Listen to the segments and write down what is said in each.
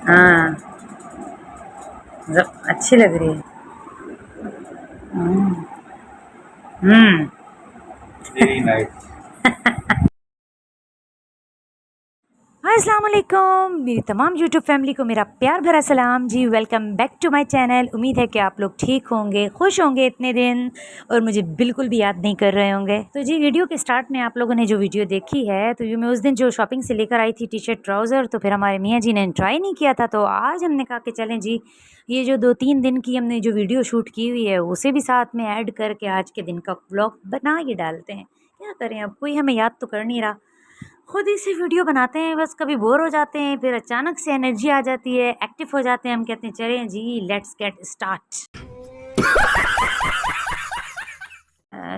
हाँ, अच्छी लग रही है। हम्म। हम्म। Very nice. हाय अस्सलाम वालेकुम मेरी तमाम यूट्यूब फैमिली को मेरा प्यार भरा सलाम जी। Welcome back to my channel. उम्मीद है कि आप लोग ठीक होंगे, खुश होंगे इतने दिन और मुझे बिल्कुल भी याद नहीं कर रहे होंगे। तो जी वीडियो के स्टार्ट में आप लोगों ने जो वीडियो देखी है, तो ये मैं उस दिन जो शॉपिंग से लेकर आई थी टी शर्ट ट्राउज़र, तो फिर हमारे मियाँ जी ने ट्राई नहीं किया था, तो आज हमने कहा कि चलें जी ये जो 2-3 दिन की हमने जो वीडियो शूट की हुई है उसे भी साथ में ऐड करके आज के दिन का व्लॉग बना के डालते हैं। क्या करें, अब कोई हमें याद तो कर नहीं रहा, खुद ही से वीडियो बनाते हैं। बस कभी बोर हो जाते हैं, फिर अचानक से एनर्जी आ जाती है, एक्टिव हो जाते हैं। हम कहते हैं चलें जी लेट्स गेट स्टार्ट।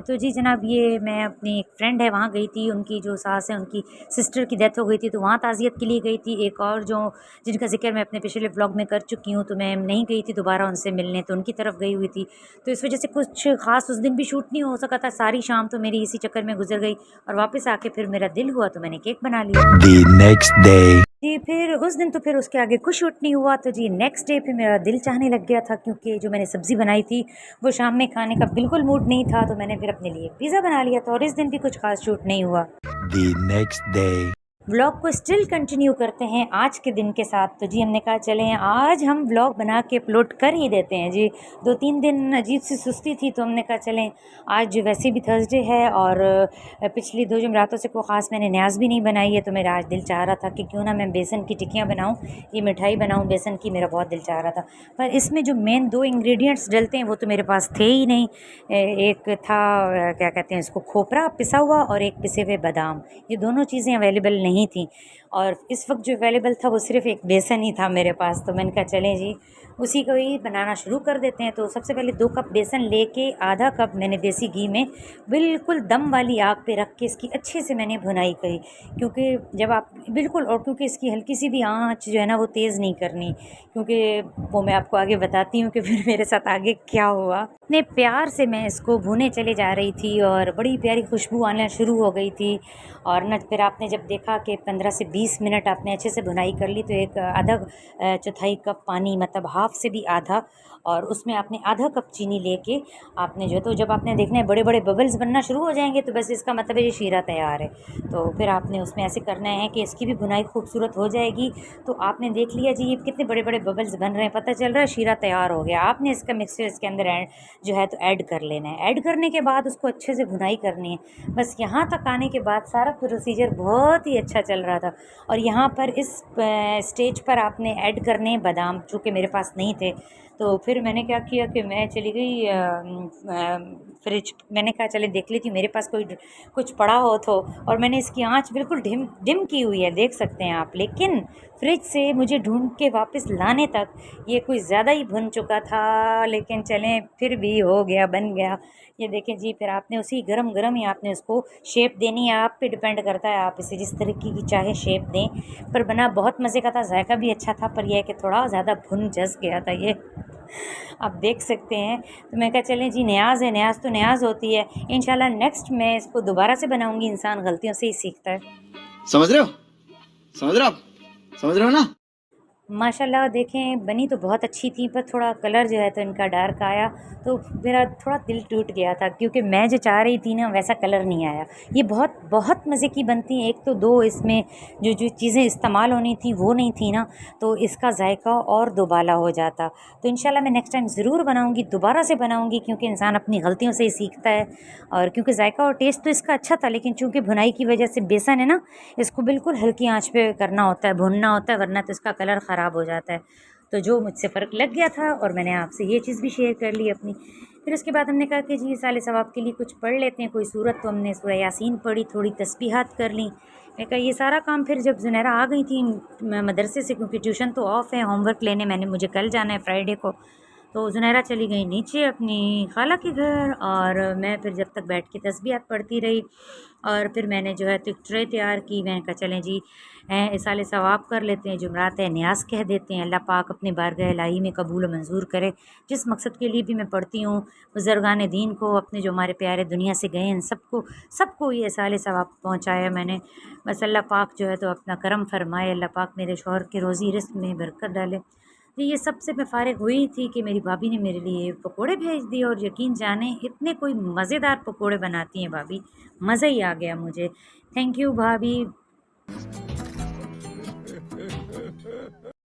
तो जी जनाब, ये मैं अपनी एक फ्रेंड है वहाँ गई थी, उनकी जो सास है उनकी सिस्टर की डेथ हो गई थी, तो वहाँ ताज़ियत के लिए गई थी। एक और जो जिनका जिक्र मैं अपने पिछले व्लॉग में कर चुकी हूँ, तो मैं नहीं गई थी दोबारा उनसे मिलने, तो उनकी तरफ गई हुई थी। तो इस वजह से कुछ ख़ास उस दिन भी शूट नहीं हो सका था। सारी शाम तो मेरी इसी चक्कर में गुजर गई और वापस आके फिर मेरा दिल हुआ तो मैंने केक बना लिया। The next day. जी फिर उस दिन तो फिर उसके आगे कुछ शूट नहीं हुआ। तो जी नेक्स्ट डे पे मेरा दिल चाहने लग गया था, क्योंकि जो मैंने सब्ज़ी बनाई थी वो शाम में खाने का बिल्कुल मूड नहीं था, तो मैंने फिर अपने लिए पिज़्ज़ा बना लिया था और इस दिन भी कुछ खास शूट नहीं हुआ। The next day. व्लॉग को स्टिल कंटिन्यू करते हैं आज के दिन के साथ। तो जी हमने कहा चलें आज हम व्लॉग बना के अपलोड कर ही देते हैं जी। 2-3 दिन अजीब सी सुस्ती थी, तो हमने कहा चलें आज वैसे भी थर्सडे है और पिछली 2 जमरातों से कोई ख़ास मैंने न्याज भी नहीं बनाई है, तो मेरा आज दिल चाह रहा था कि क्यों ना मैं बेसन की टिक्कियाँ बनाऊँ, ये मिठाई बनाऊँ बेसन की, मेरा बहुत दिल चाह रहा था। पर इसमें जो मेन 2 इंग्रेडिएंट्स डलते हैं वो तो मेरे पास थे ही नहीं। एक था क्या कहते हैं इसको, खोपरा पिसा हुआ और एक पिसे हुए बादाम। ये दोनों चीज़ें अवेलेबल नहीं थी और इस वक्त जो अवेलेबल था वो सिर्फ़ एक बेसन ही था मेरे पास। तो मैंने कहा चलें जी उसी को ही बनाना शुरू कर देते हैं। तो सबसे पहले 2 कप बेसन लेके आधा कप मैंने देसी घी में बिल्कुल दम वाली आग पे रख के इसकी अच्छे से मैंने भुनाई करी, क्योंकि जब आप बिल्कुल, और क्योंकि इसकी हल्की सी भी आँच जो है ना वो तेज़ नहीं करनी, क्योंकि वो मैं आपको आगे बताती हूँ कि फिर मेरे साथ आगे क्या हुआ। इतने प्यार से मैं इसको भूने चले जा रही थी और बड़ी प्यारी खुशबू आना शुरू हो गई थी। और न फिर आपने जब देखा कि 15 से 20 मिनट आपने अच्छे से भुनाई कर ली, तो एक आधा चौथाई कप पानी, मतलब हाफ़ से भी आधा, और उसमें आपने आधा कप चीनी लेके आपने जो है, तो जब आपने देखना है बड़े बड़े बबल्स बनना शुरू हो जाएंगे तो बस इसका मतलब है ये शीरा तैयार है। तो फिर आपने उसमें ऐसे करना है कि इसकी भी भुनाई खूबसूरत हो जाएगी। तो आपने देख लिया जी ये कितने बड़े बड़े बबल्स बन रहे हैं, पता चल रहा है शीरा तैयार हो गया। आपने इसका मिक्सचर इसके अंदर जो है तो ऐड कर लेना है। ऐड करने के बाद उसको अच्छे से भुनाई करनी है। बस यहाँ तक आने के बाद सारा प्रोसीजर बहुत ही अच्छा चल रहा था। और यहाँ पर इस स्टेज पर आपने ऐड करने बादाम, जो कि मेरे पास नहीं थे। तो फिर मैंने क्या किया कि मैं चली गई फ्रिज, मैंने कहा चले देख लेती हूँ मेरे पास कोई कुछ पड़ा हो तो। और मैंने इसकी आंच बिल्कुल डिम डिम की हुई है, देख सकते हैं आप। लेकिन फ्रिज से मुझे ढूंढ के वापस लाने तक ये कोई ज़्यादा ही भुन चुका था, लेकिन चलें फिर भी हो गया, बन गया। ये देखें जी, फिर आपने उसी गरम गरम ही आपने उसको शेप देनी है। आप पे डिपेंड करता है, आप इसे जिस तरीके की चाहे शेप दें। पर बना बहुत मज़े का था, जायका भी अच्छा था, पर यह है कि थोड़ा ज़्यादा भुन जस गया था ये, आप देख सकते हैं। तो मैं कहा चलें जी, न्याज़ है, न्याज़ तो न्याज़ होती है। इंशाल्लाह नेक्स्ट मैं इसको दोबारा से बनाऊंगी, इंसान गलतियों से ही सीखता है। समझ रहे हो? समझ रहे हो आप? समझ रहे हो ना? माशाल्लाह देखें बनी तो बहुत अच्छी थी, पर थोड़ा कलर जो है तो इनका डार्क आया, तो मेरा थोड़ा दिल टूट गया था, क्योंकि मैं जो चाह रही थी ना वैसा कलर नहीं आया। ये बहुत बहुत मज़े की बनती हैं। एक तो 2 इसमें जो जो चीज़ें इस्तेमाल होनी थी वो नहीं थी ना, तो इसका जायका और दोबाला हो जाता। तो इंशाल्लाह मैं नेक्स्ट टाइम ज़रूर बनाऊँगी, दोबारा से बनाऊँगी, क्योंकि इंसान अपनी गलतियों से ही सीखता है। और क्योंकि जायका और टेस्ट तो इसका अच्छा था, लेकिन चूँकि भुनाई की वजह से बेसन है ना, इसको बिल्कुल हल्की आँच पे करना होता है, भुनना होता है, वरना तो इसका कलर ख़राब हो जाता है। तो जो मुझसे फ़र्क लग गया था और मैंने आपसे ये चीज़ भी शेयर कर ली अपनी। फिर उसके बाद हमने कहा कि जी साले सवाब के लिए कुछ पढ़ लेते हैं कोई सूरत, तो हमने सूरह यासीन पढ़ी, थोड़ी तस्बीहात कर ली। मैं कहा ये सारा काम फिर जब ज़ुनैरा आ गई थी मदरसे से, क्योंकि ट्यूशन तो ऑफ़ है, होमवर्क लेने मुझे कल जाना है फ्राइडे को। तो जुनैरा चली गई नीचे अपनी खाला के घर और मैं फिर जब तक बैठ के तस्बीहात पढ़ती रही। और फिर मैंने जो है तो एक ट्रे तैयार की। मैंने कहा चलें जी इसाले सवाब कर लेते हैं, जुमरात न्याज़ कह देते हैं, अल्लाह पाक अपने बारगाह इलाही में कबूल और मंजूर करे। जिस मकसद के लिए भी मैं पढ़ती हूँ, बुज़ुर्गान दीन को, अपने जो हमारे प्यारे दुनिया से गए हैं, सबको ये इसाले सवाब पहुँचाया मैंने। बस अल्लाह पाक जो है तो अपना करम फरमाए, अल्लाह पाक मेरे शौहर के रोज़ी रिज़्क़ में बरकत डाले। तो ये सब से मैं फ़ारिग हुई थी कि मेरी भाभी ने मेरे लिए पकोड़े भेज दिए और यकीन जाने इतने कोई मज़ेदार पकोड़े बनाती हैं भाभी, मज़ा ही आ गया मुझे। थैंक यू भाभी।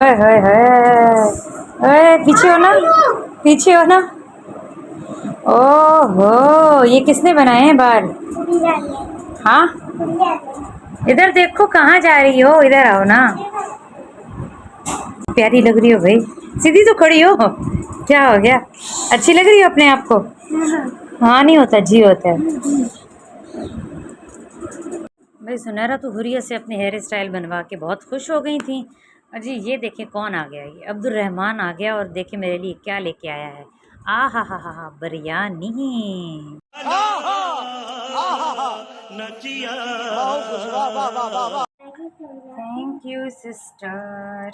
हाय हाय हाय, अरे पीछे हो ना, पीछे हो ना। ओहो, ये किसने बनाए हैं बाल? हाँ, इधर देखो कहाँ जा रही हो, इधर आओ ना। प्यारी लग रही हो भाई, सीधी तो खड़ी हो, क्या हो गया? अच्छी लग रही हो अपने आप को? हाँ नहीं होता, जी होता है भाई। सुनहरा तो हुरिया से अपने हेयर स्टाइल बनवा के बहुत खुश हो गई थी। और जी ये देखें कौन आ गया, ये अब्दुल रहमान आ गया और देखे मेरे लिए क्या लेके आया है। आ हा biryani. Thank you sister,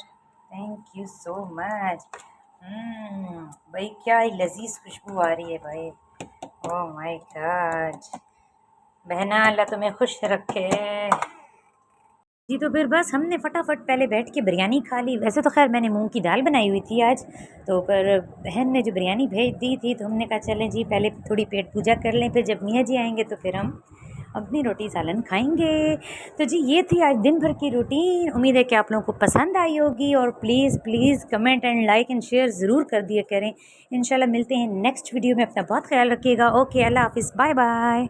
thank you so much. भाई क्या ही लजीज खुशबू आ रही है भाई। ओह माय गॉड, बहना अल्लाह तुम्हें खुश रखे जी। तो फिर बस हमने फटाफट पहले बैठ के बिरयानी खा ली। वैसे तो खैर मैंने मूंग की दाल बनाई हुई थी आज, तो पर बहन ने जो बिरयानी भेज दी थी तो हमने कहा चलें जी पहले थोड़ी पेट पूजा कर लें, फिर जब मियाँ जी आएंगे तो फिर हम अपनी रोटी सालन खाएंगे। तो जी ये थी आज दिन भर की रूटीन। उम्मीद है कि आप लोगों को पसंद आई होगी और please please comment and like and share ज़रूर कर दिया करें। इंशाल्लाह मिलते हैं नेक्स्ट वीडियो में। अपना बहुत ख्याल रखिएगा। ओके, अल्लाह हाफिज़, बाय बाय।